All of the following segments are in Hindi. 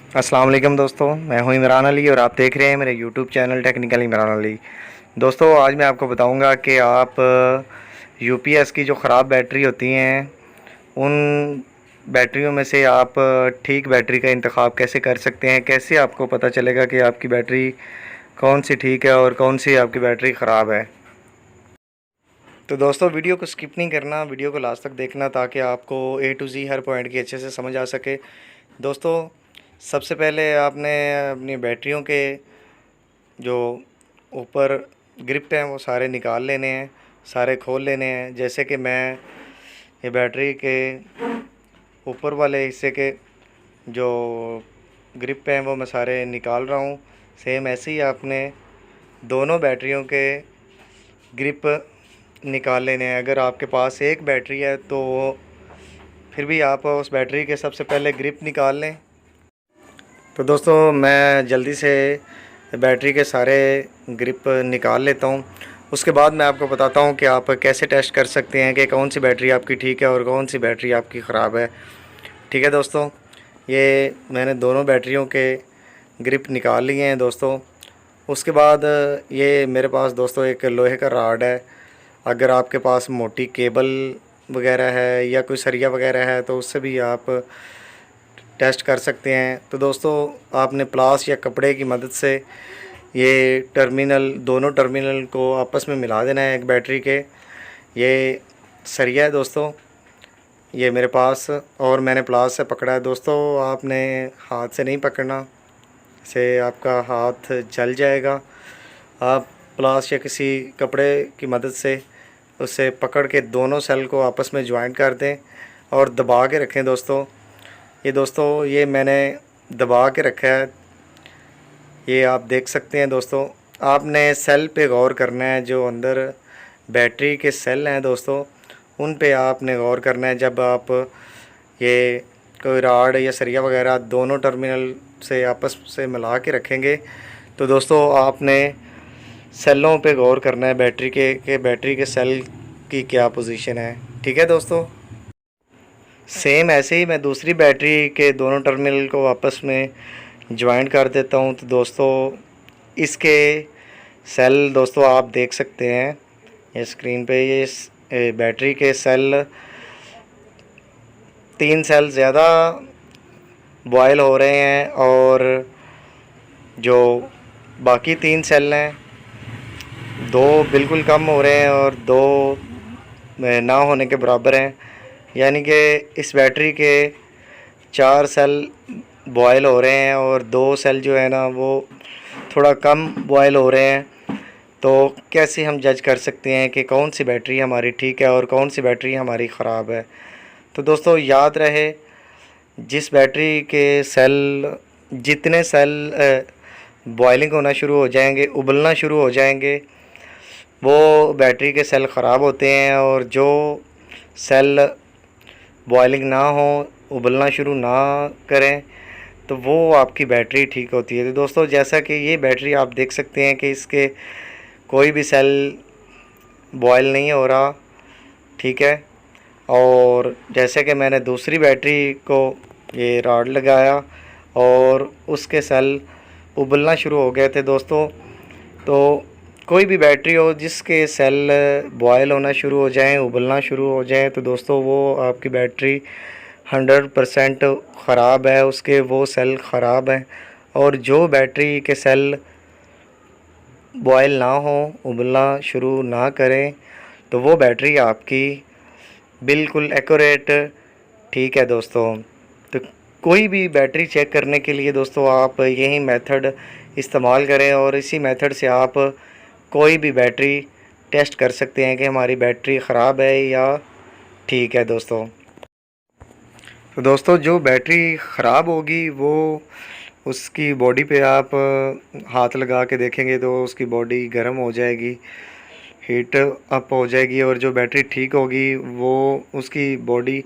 अस्सलाम वालेकुम दोस्तों, मैं हूं इमरान अली और आप देख रहे हैं मेरे YouTube channel technical Imran Ali. दोस्तों आज मैं आपको बताऊंगा कि आप यूपीएस की जो ख़राब बैटरी होती हैं उन बैटरियों में से आप ठीक बैटरी का इंतखाब कैसे कर सकते हैं, कैसे आपको पता चलेगा कि आपकी बैटरी कौन सी ठीक है और कौन सी आपकी बैटरी ख़राब है। तो दोस्तों वीडियो को स्किप नहीं करना, वीडियो को लास्ट तक देखना ताकि आपको ए टू ज़ी हर पॉइंट की अच्छे से समझ आ सके। दोस्तों सबसे पहले आपने अपनी बैटरियों के जो ऊपर ग्रिप हैं वो सारे निकाल लेने हैं, सारे खोल लेने हैं। जैसे कि मैं ये बैटरी के ऊपर वाले हिस्से के जो ग्रिप हैं वो मैं सारे निकाल रहा हूँ। सेम ऐसे ही आपने दोनों बैटरियों के ग्रिप निकाल लेने हैं। अगर आपके पास एक बैटरी है तो फिर भी आप उस बैटरी के सबसे पहले ग्रिप निकाल लें। तो दोस्तों मैं जल्दी से बैटरी के सारे ग्रिप निकाल लेता हूँ। उसके बाद मैं आपको बताता हूँ कि आप कैसे टेस्ट कर सकते हैं कि कौन सी बैटरी आपकी ठीक है और कौन सी बैटरी आपकी ख़राब है। ठीक है दोस्तों, ये मैंने दोनों बैटरियों के ग्रिप निकाल लिए हैं दोस्तों। उसके बाद ये मेरे पास दोस्तों एक लोहे का राड है। अगर आपके पास मोटी केबल वगैरह है या कोई सरिया वगैरह है तो उससे भी आप टेस्ट कर सकते हैं। तो दोस्तों आपने प्लास या कपड़े की मदद से ये टर्मिनल, दोनों टर्मिनल को आपस में मिला देना है एक बैटरी के। ये सरिया है दोस्तों, ये मेरे पास, और मैंने प्लास से पकड़ा है दोस्तों। आपने हाथ से नहीं पकड़ना, से आपका हाथ जल जाएगा। आप प्लास या किसी कपड़े की मदद से उसे पकड़ के दोनों सेल को आपस में ज्वाइंट कर दें और दबा के रखें दोस्तों। ये दोस्तों ये मैंने दबा के रखा है, ये आप देख सकते हैं दोस्तों। आपने सेल पे गौर करना है, जो अंदर बैटरी के सेल हैं दोस्तों उन पे आपने गौर करना है। जब आप ये कोई राड या सरिया वगैरह दोनों टर्मिनल से आपस से मिला के रखेंगे तो दोस्तों आपने सेलों पे गौर करना है बैटरी के बैटरी के सेल की क्या पोजीशन है। ठीक है दोस्तों, सेम ऐसे ही मैं दूसरी बैटरी के दोनों टर्मिनल को आपस में ज्वाइंट कर देता हूँ। तो दोस्तों इसके सेल दोस्तों आप देख सकते हैं ये स्क्रीन पे, ये बैटरी के सेल 3 सेल ज़्यादा बॉयल हो रहे हैं और जो बाकी 3 सेल हैं 2 बिल्कुल कम हो रहे हैं और 2 ना होने के बराबर हैं। यानी कि इस बैटरी के 4 सेल बॉयल हो रहे हैं और 2 सेल जो है ना वो थोड़ा कम बॉयल हो रहे हैं। तो कैसे हम जज कर सकते हैं कि कौन सी बैटरी हमारी ठीक है और कौन सी बैटरी हमारी ख़राब है। तो दोस्तों याद रहे, जिस बैटरी के सेल, जितने सेल बॉयलिंग होना शुरू हो जाएंगे, उबलना शुरू हो जाएंगे, वो बैटरी के सेल ख़राब होते हैं। और जो सेल बॉयलिंग ना हो, उबलना शुरू ना करें, तो वो आपकी बैटरी ठीक होती है। तो दोस्तों जैसा कि ये बैटरी आप देख सकते हैं कि इसके कोई भी सेल बॉयल नहीं हो रहा, ठीक है। और जैसे कि मैंने दूसरी बैटरी को ये रॉड लगाया और उसके सेल उबलना शुरू हो गए थे दोस्तों। तो कोई भी बैटरी हो जिसके सेल बॉयल होना शुरू हो जाएं, उबलना शुरू हो जाएं, तो दोस्तों वो आपकी बैटरी 100% ख़राब है, उसके वो सेल ख़राब हैं। और जो बैटरी के सेल बॉयल ना हो, उबलना शुरू ना करें, तो वो बैटरी आपकी बिल्कुल एक्यूरेट ठीक है दोस्तों। तो कोई भी बैटरी चेक करने के लिए दोस्तों आप यही मेथड इस्तेमाल करें और इसी मेथड से आप कोई भी बैटरी टेस्ट कर सकते हैं कि हमारी बैटरी ख़राब है या ठीक है दोस्तों। तो दोस्तों जो बैटरी ख़राब होगी वो उसकी बॉडी पे आप हाथ लगा के देखेंगे तो उसकी बॉडी गर्म हो जाएगी, हीट अप हो जाएगी। और जो बैटरी ठीक होगी वो उसकी बॉडी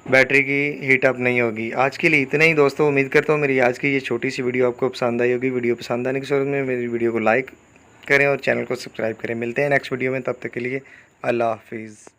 बैटरी की हीट अप नहीं होगी। आज के लिए इतना ही दोस्तों। उम्मीद करता हूँ मेरी आज की ये छोटी सी वीडियो आपको पसंद आई होगी। वीडियो पसंद आने की सूरत में मेरी वीडियो को लाइक करें और चैनल को सब्सक्राइब करें। मिलते हैं नेक्स्ट वीडियो में, तब तक के लिए अल्लाह हाफिज़।